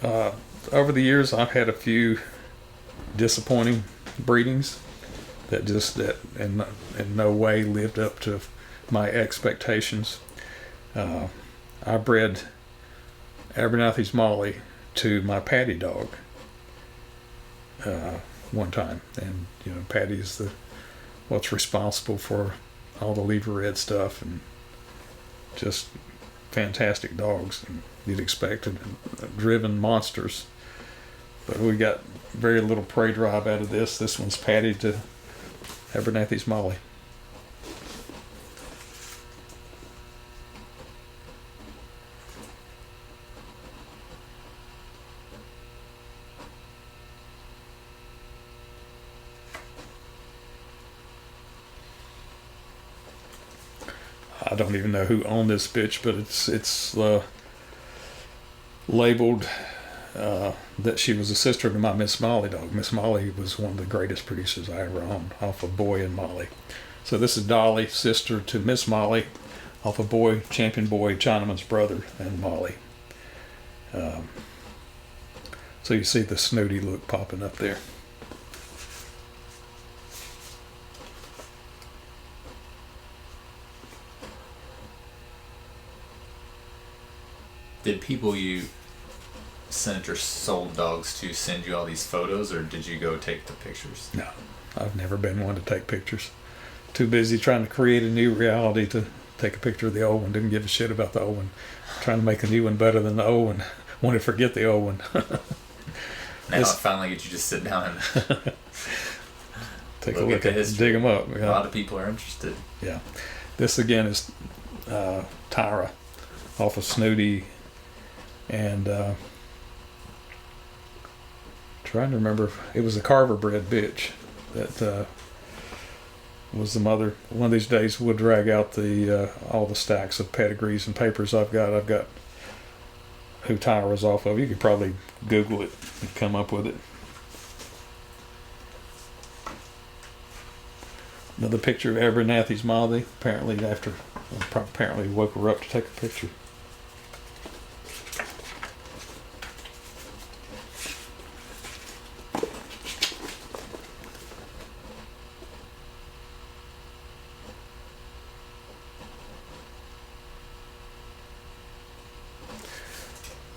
Over the years, I've had a few disappointing breedings that in no way lived up to my expectations. I bred Abernathy's Molly to my Patty dog one time, and Patty is what's responsible for all the lever red stuff, and just fantastic dogs, and you'd expect it, driven monsters. But we got very little prey drive out of this. This one's Patty to Abernathy's Molly. I don't even know who owned this bitch, but it's labeled that she was a sister to my Miss Molly dog. Miss Molly was one of the greatest producers I ever owned, off of Boy and Molly. So this is Dolly, sister to Miss Molly, off of Boy, Champion Boy, Chinaman's brother, and Molly. So you see the snooty look popping up there. Did people you sent or sold dogs to send you all these photos, or did you go take the pictures? No, I've never been one to take pictures. Too busy trying to create a new reality to take a picture of the old one. Didn't give a shit about the old one. Trying to make a new one better than the old one. Want to forget the old one. Now I finally get you to sit down and take a look at it, dig them up. A lot of people are interested. Yeah. This again is Tyra, off of Snooty, and trying to remember, it was a Carver bred bitch that was the mother. One of these days we'll drag out the all the stacks of pedigrees and papers I've got who Tyra was off of. You could probably Google it and come up with it. Another picture of Abernathy's Molly. Apparently woke her up to take a picture.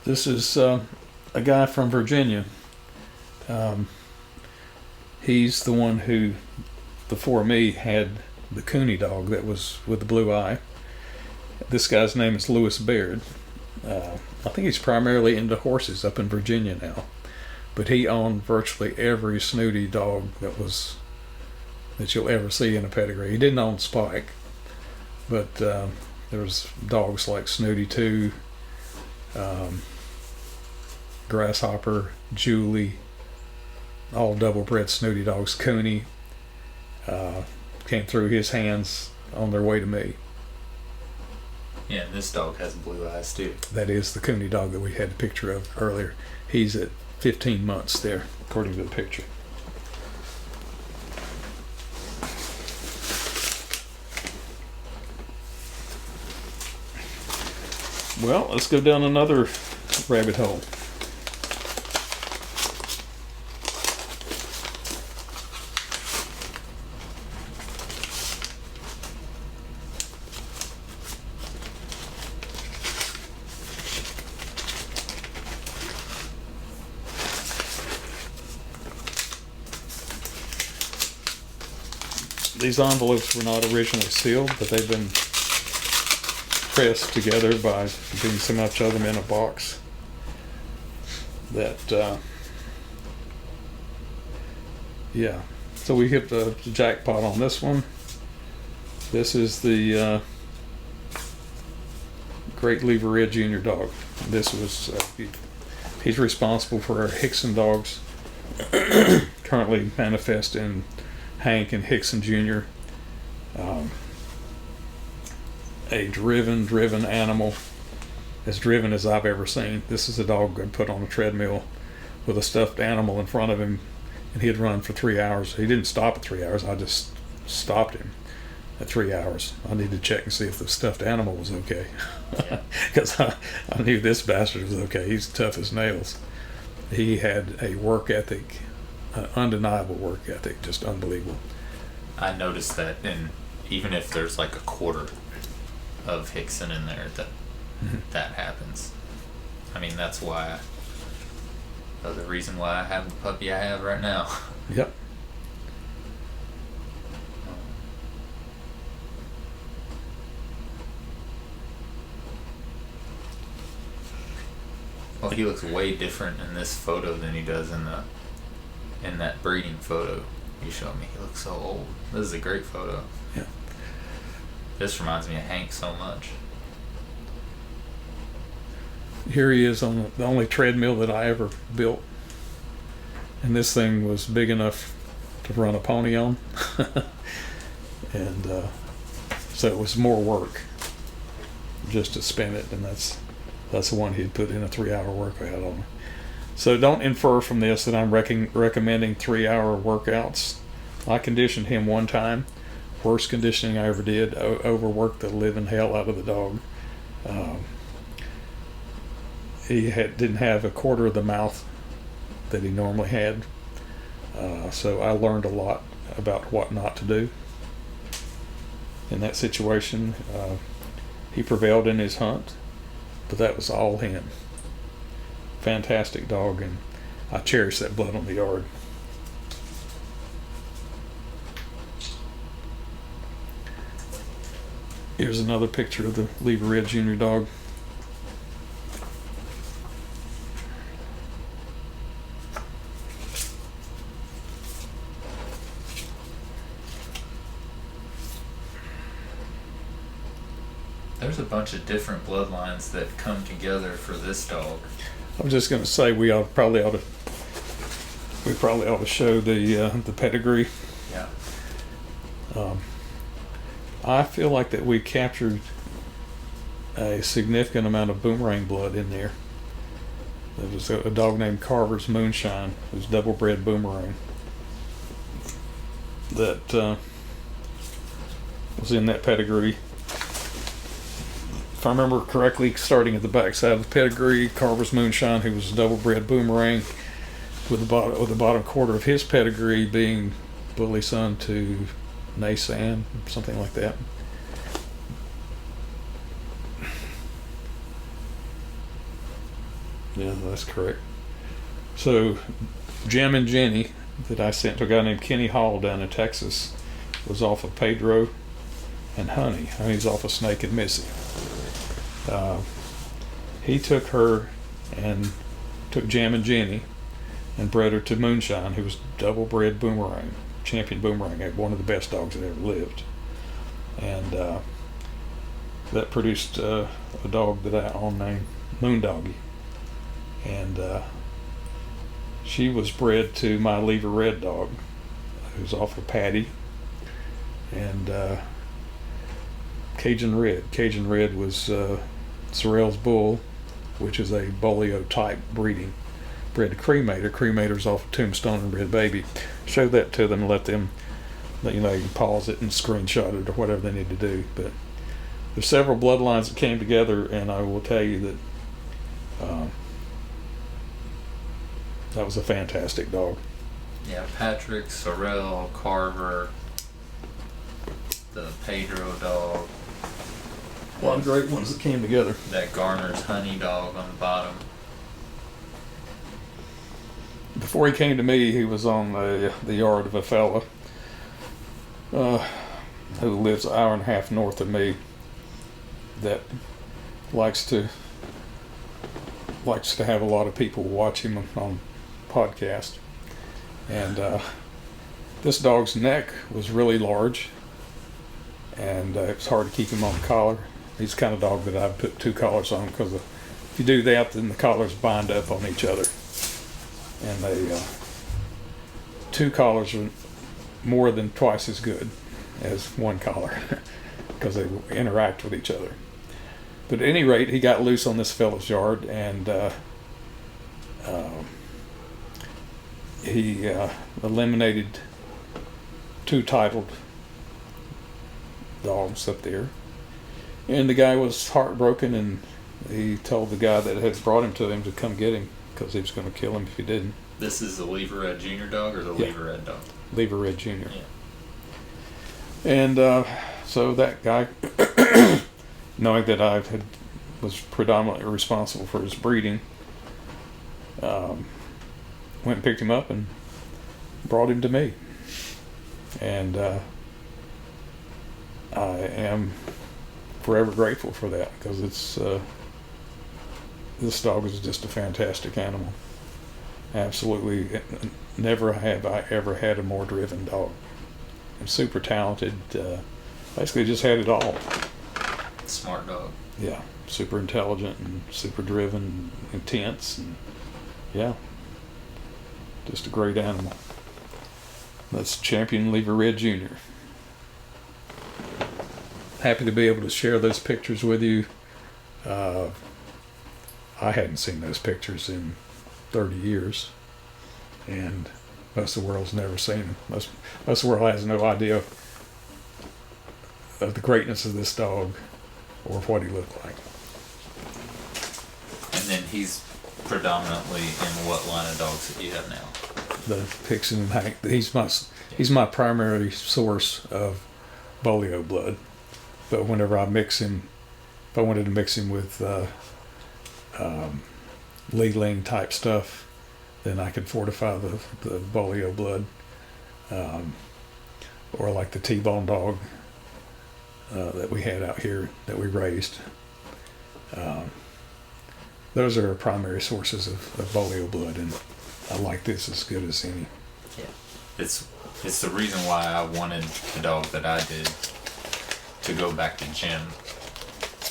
This is a guy from Virginia. He's the one who, before me, had the Cooney dog that was with the blue eye. This guy's name is Lewis Baird. I think he's primarily into horses up in Virginia now. But he owned virtually every snooty dog that you'll ever see in a pedigree. He didn't own Spike, but there was dogs like Snooty 2, Grasshopper, Julie, all double-bred snooty dogs. Cooney came through his hands on their way to me. Yeah, this dog has blue eyes too. That is the Cooney dog that we had a picture of earlier. He's at 15 months there, according to the picture. Well, let's go down another rabbit hole. These envelopes were not originally sealed, but they've been pressed together by putting so much of them in a box that yeah. So we hit the jackpot on this one. This is the Great Lever Red Junior dog. This was he's responsible for our Hickson dogs, currently manifest in Hank and Hickson Jr. A driven animal, as driven as I've ever seen. This is a dog I'd put on a treadmill with a stuffed animal in front of him, and he'd run for 3 hours. He didn't stop at 3 hours. I just stopped him at 3 hours. I needed to check and see if the stuffed animal was okay, because I knew this bastard was okay. He's tough as nails. he had a work ethic, undeniable work ethic, just unbelievable. I noticed that, and even if there's like a quarter of Hickson in there, that happens. I mean, that's why. The reason why I have the puppy I have right now. Yep. Well, he looks way different in this photo than he does in that breeding photo you showed me. He looks so old. This is a great photo. Yeah. This reminds me of Hank so much. Here he is on the only treadmill that I ever built. And this thing was big enough to run a pony on. And so it was more work just to spin it. And that's the one he'd put in a 3-hour workout on. So don't infer from this that I'm recommending 3-hour workouts. I conditioned him one time. Worst conditioning I ever did. Overworked the living hell out of the dog. He didn't have a quarter of the mouth that he normally had. So I learned a lot about what not to do in that situation. He prevailed in his hunt, but that was all him. Fantastic dog, and I cherish that blood on the yard. Here's another picture of the Lever Red Junior dog. There's a bunch of different bloodlines that come together for this dog. I was just going to say we probably ought to show the pedigree. Yeah. I feel like that we captured a significant amount of boomerang blood in there. There was a dog named Carver's Moonshine, who's double bred boomerang, that was in that pedigree. If I remember correctly, starting at the back side of the pedigree, Carver's Moonshine, who was a double bred boomerang, with the bottom quarter of his pedigree being bully son to Nasan, something like that. Yeah, that's correct. So, Jim and Jenny, that I sent to a guy named Kenny Hall down in Texas, was off of Pedro and Honey. Honey's off of Snake and Missy. He took her and took Jam and Jenny and bred her to Moonshine, who was double bred boomerang, champion boomerang, one of the best dogs that ever lived. And that produced a dog that I own named Moondoggy. And she was bred to my Lever Red dog, who's off of Patty. And Cajun Red. Cajun Red was Sorrell's bull, which is a Bolio type breeding. Bred to Cremator. Cremator's off of Tombstone and Red Baby. Show that to them and let them, you can pause it and screenshot it or whatever they need to do. But there's several bloodlines that came together, and I will tell you that that was a fantastic dog. Yeah, Patrick, Sorrell, Carver, the Pedro dog. A lot of great ones that came together. That Garner's Honey dog on the bottom. Before he came to me, he was on the yard of a fella who lives an hour and a half north of me that likes to have a lot of people watch him on podcast. And this dog's neck was really large, and it was hard to keep him on the collar. He's the kind of dog that I'd put 2 collars on, because if you do that, then the collars bind up on each other. And 2 collars are more than twice as good as 1 collar because they interact with each other. But at any rate, he got loose on this fellow's yard, and he eliminated 2 titled dogs up there. And the guy was heartbroken, and he told the guy that had brought him to him to come get him because he was going to kill him if he didn't. This is the Lever Red Junior dog or the Yeah. Lever Red dog? Lever Red Junior. Yeah. And so that guy, knowing that was predominantly responsible for his breeding, went and picked him up and brought him to me. And I am forever grateful for that, because this dog is just a fantastic animal. Absolutely, never have I ever had a more driven dog. And super talented. Basically, just had it all. Smart dog. Yeah, super intelligent and super driven, intense, and yeah, just a great animal. That's Champion Lever Red Jr. Happy to be able to share those pictures with you. I hadn't seen those pictures in 30 years, and most of the world's never seen them. Most of the world has no idea of the greatness of this dog or what he looked like. And then he's predominantly in what line of dogs that you have now? The Hickson and Hank. He's my primary source of Bolio blood. But whenever I mix him, if I wanted to mix him with Leadling type stuff, then I could fortify the Bolio blood. Or like the T-bone dog that we had out here that we raised. Those are our primary sources of Bolio blood, and I like this as good as any. Yeah, it's the reason why I wanted the dog that I did to go back to Jim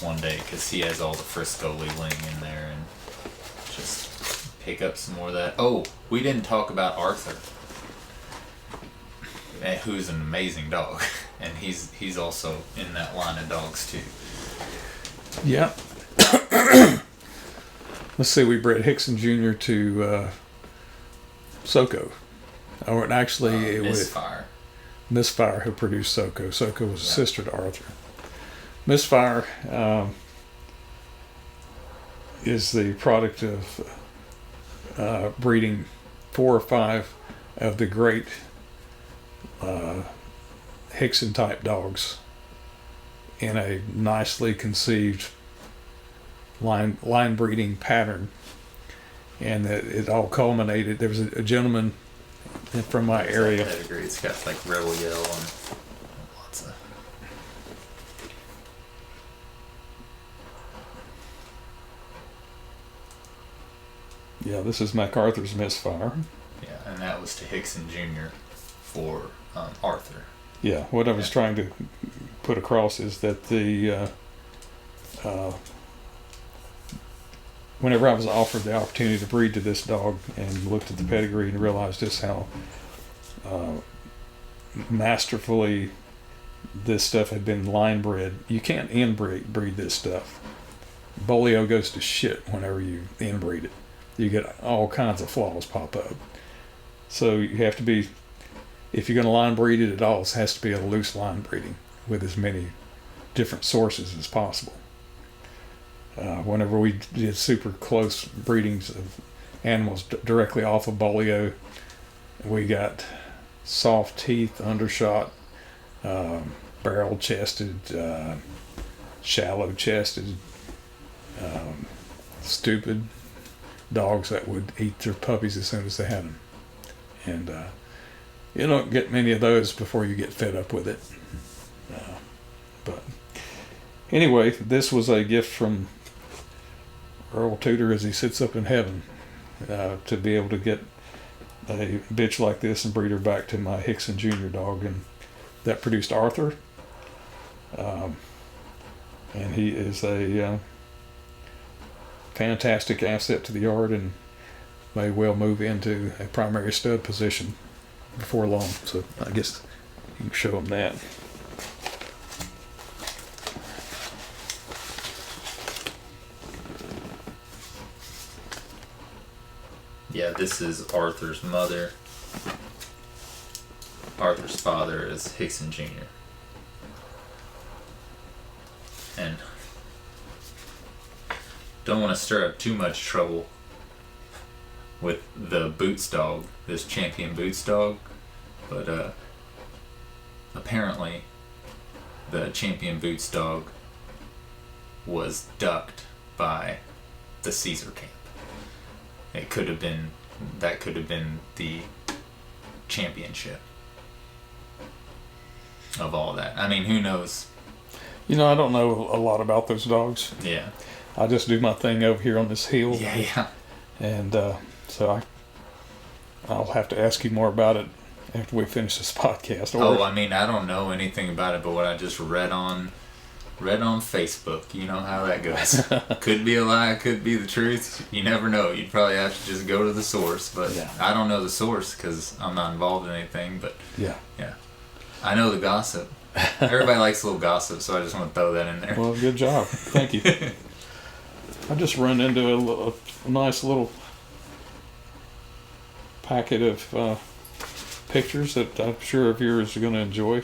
one day, because he has all the Frisco Leadling in there, and just pick up some more of that. Oh, we didn't talk about Arthur, who's an amazing dog, and he's also in that line of dogs too. Yeah. Let's see, we bred Hickson Jr. to Soko. Or actually, Misfire. Misfire, who produced Soko. Soko was a sister to Arthur. Misfire is the product of breeding 4 or 5 of the great Hickson type dogs in a nicely conceived line breeding pattern, and it all culminated. There was a gentleman from my area. Pedigree. It's got like Rebel Yell and lots of. Yeah, this is McArthur's Misfire. Yeah, and that was to Hickson Jr. for Arthur. Yeah, what I was trying to put across is that whenever I was offered the opportunity to breed to this dog and looked at the pedigree and realized just how masterfully this stuff had been line bred. You can't inbreed this stuff. Bolio goes to shit whenever you inbreed it. You get all kinds of flaws pop up. So you have to be, if you're going to line breed it at all, it has to be a loose line breeding with as many different sources as possible. Whenever we did super close breedings of animals directly off of Bolio, we got soft teeth, undershot, barrel chested, shallow chested, stupid dogs that would eat their puppies as soon as they had them. And you don't get many of those before you get fed up with it. But anyway, this was a gift from Earl Tudor as he sits up in heaven, to be able to get a bitch like this and breed her back to my Hickson Jr. dog, and that produced Arthur. And he is a fantastic asset to the yard and may well move into a primary stud position before long. So I guess you can show him that. Yeah, this is Arthur's mother. Arthur's father is Hickson Jr. And don't want to stir up too much trouble with the Boots dog, this champion Boots dog, but apparently the champion Boots dog was ducked by the Caesar camp. That could have been the championship of all that. I mean, who knows? You know, I don't know a lot about those dogs. Yeah. I just do my thing over here on this hill. Yeah. And so I'll have to ask you more about it after we finish this podcast. I mean, I don't know anything about it, but what I just read on Facebook. You know how that goes. Could be a lie, could be the truth. You never know. You'd probably have to just go to the source. But yeah. I don't know the source because I'm not involved in anything. But yeah. I know the gossip. Everybody likes a little gossip, so I just want to throw that in there. Well, good job. Thank you. I just run into a nice little packet of pictures that I'm sure viewers are going to enjoy.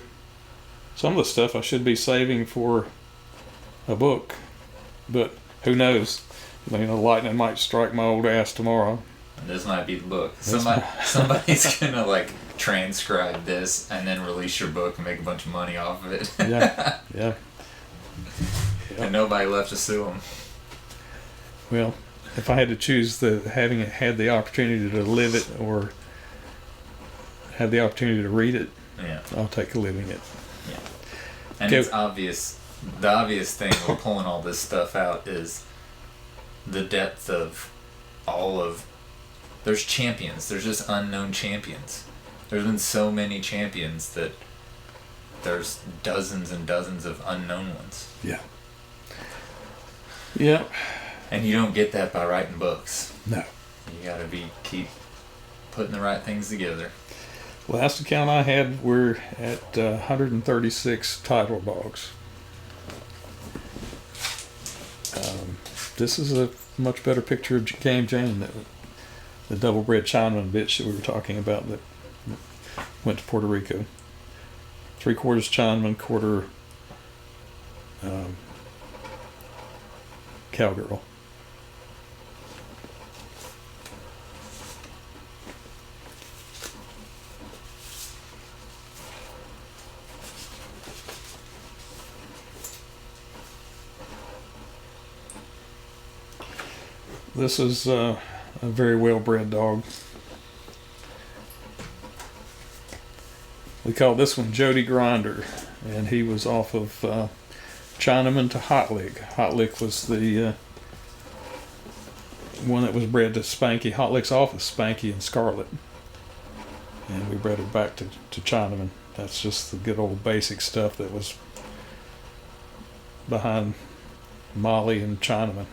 Some of the stuff I should be saving for a book, but who knows? You know, lightning might strike my old ass tomorrow. This might be the book. Somebody's gonna like transcribe this and then release your book and make a bunch of money off of it. Yeah. And nobody left to sue them. Well, if I had to choose having had the opportunity to live it or have the opportunity to read it, I'll take living it. Yeah. And it's obvious. The obvious thing we're pulling all this stuff out is the depth of all of. There's champions. There's just unknown champions. There's been so many champions that there's dozens and dozens of unknown ones. Yeah. Yeah. And you don't get that by writing books. No. You gotta keep putting the right things together. Last account I had, we're at 136 title dogs. This is a much better picture of Game Jane, the double-bred Chinaman bitch that we were talking about that went to Puerto Rico. 3/4 Chinaman, quarter cowgirl. This is a very well-bred dog. We call this one Jody Grinder, and he was off of Chinaman to Hot Lick. Hot Lick was the one that was bred to Spanky. Hot Lick's off of Spanky and Scarlet, and we bred it back to Chinaman. That's just the good old basic stuff that was behind Molly and Chinaman.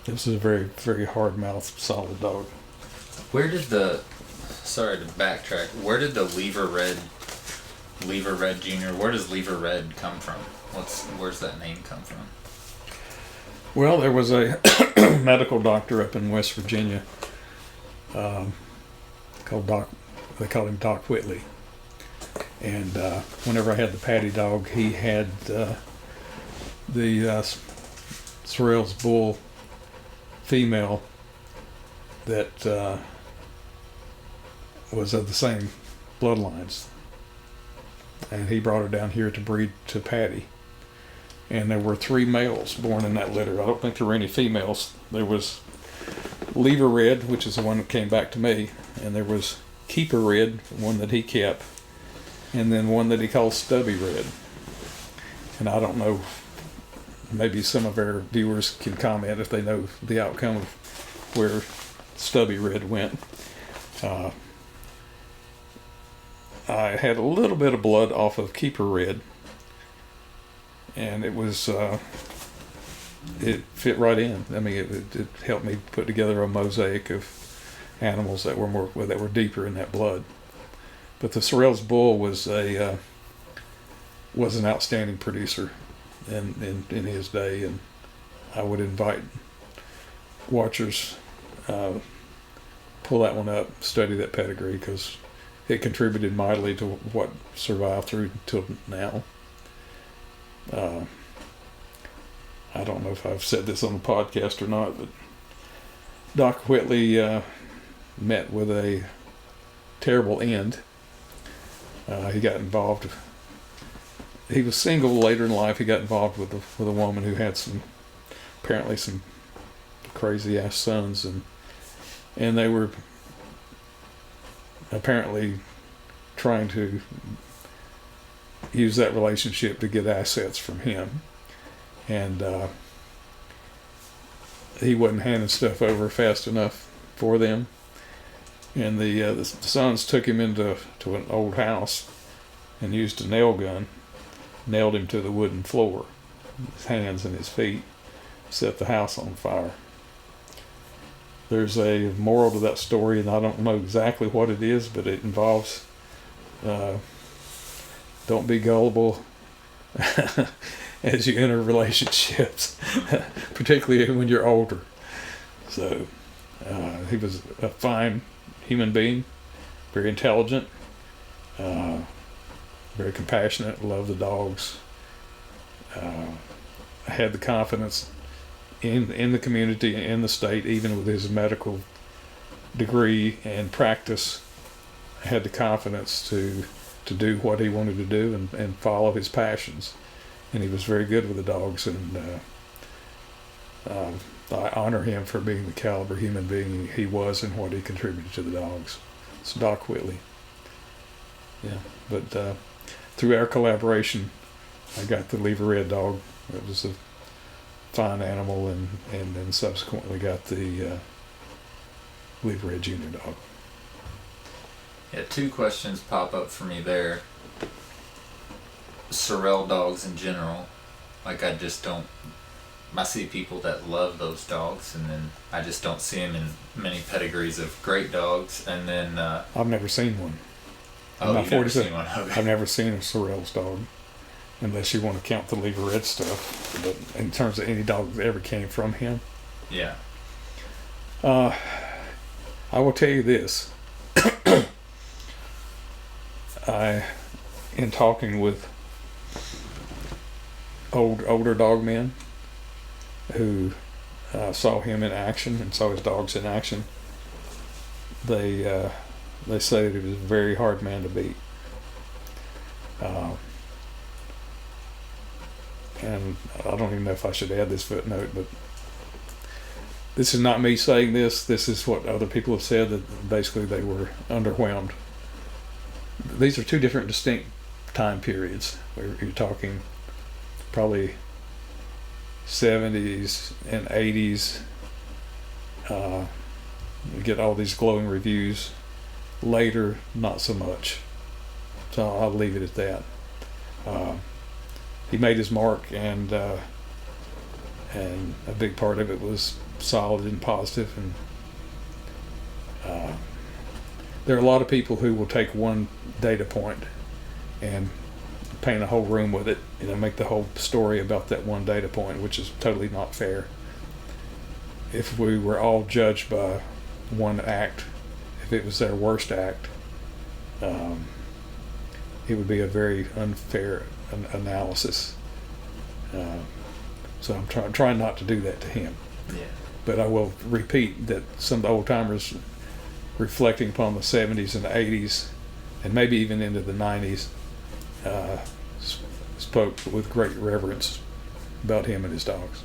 This is a very, very hard-mouthed, solid dog. Sorry to backtrack, where did the Lever Red Jr., where does Lever Red come from? Where's that name come from? Well, there was a medical doctor up in West Virginia called Doc. They called him Doc Whitley. And whenever I had the Patty dog, he had the Sorrell's bull female that was of the same bloodlines, and he brought her down here to breed to Patty. And there were 3 males born in that litter. I don't think there were any females. There was Lever Red, which is the one that came back to me, and there was Keeper Red, one that he kept, and then one that he called Stubby Red. And I don't know, maybe some of our viewers can comment if they know the outcome of where Stubby Red went. I had a little bit of blood off of Keeper Red, and it was it fit right in. I mean, it helped me put together a mosaic of animals that were deeper in that blood. But the Sorrell's bull was an outstanding producer in his day, and I would invite watchers pull that one up, study that pedigree, because it contributed mightily to what survived through till now. I don't know if I've said this on the podcast or not, but Doc Whitley met with a terrible end. He got involved. He was single later in life. He got involved with a woman who had apparently some crazy ass sons, and they were apparently trying to use that relationship to get assets from him, and he wasn't handing stuff over fast enough for them, and the sons took him to an old house and used a nail gun, nailed him to the wooden floor, his hands and his feet, set the house on fire. There's a moral to that story, and I don't know exactly what it is, but it involves don't be gullible as you enter relationships, particularly when you're older. So he was a fine human being, very intelligent, very compassionate, loved the dogs, had the confidence in the community, in the state, even with his medical degree and practice, had the confidence to do what he wanted to do and follow his passions. And he was very good with the dogs, and I honor him for being the caliber human being he was and what he contributed to the dogs. It's Doc Whitley. Yeah, but through our collaboration, I got the Lever Red dog. It was a fine animal, and then subsequently got the Lever Red Junior dog. Yeah, two questions pop up for me there. Sorrell dogs in general, like I see people that love those dogs, and then I just don't see them in many pedigrees of great dogs. And then I've never seen one. Oh, you've never seen one? Okay. I've never seen a Sorrell's dog, unless you want to count the Lever Red stuff. But in terms of any dog that ever came from him, yeah. I will tell you this. In talking with older dog men who saw him in action and saw his dogs in action, they say that he was a very hard man to beat. And I don't even know if I should add this footnote, but this is not me saying this. This is what other people have said, that basically they were underwhelmed. These are two different distinct time periods. You're talking probably 70s and 80s. You get all these glowing reviews. Later, not so much. So I'll leave it at that. He made his mark, and a big part of it was solid and positive. And there are a lot of people who will take one data point and paint a whole room with it, make the whole story about that one data point, which is totally not fair. If we were all judged by one act, if it was their worst act, it would be a very unfair analysis. So I'm trying not to do that to him. Yeah. But I will repeat that some of the old timers, reflecting upon the 70s and the 80s, and maybe even into the 90s, spoke with great reverence about him and his dogs.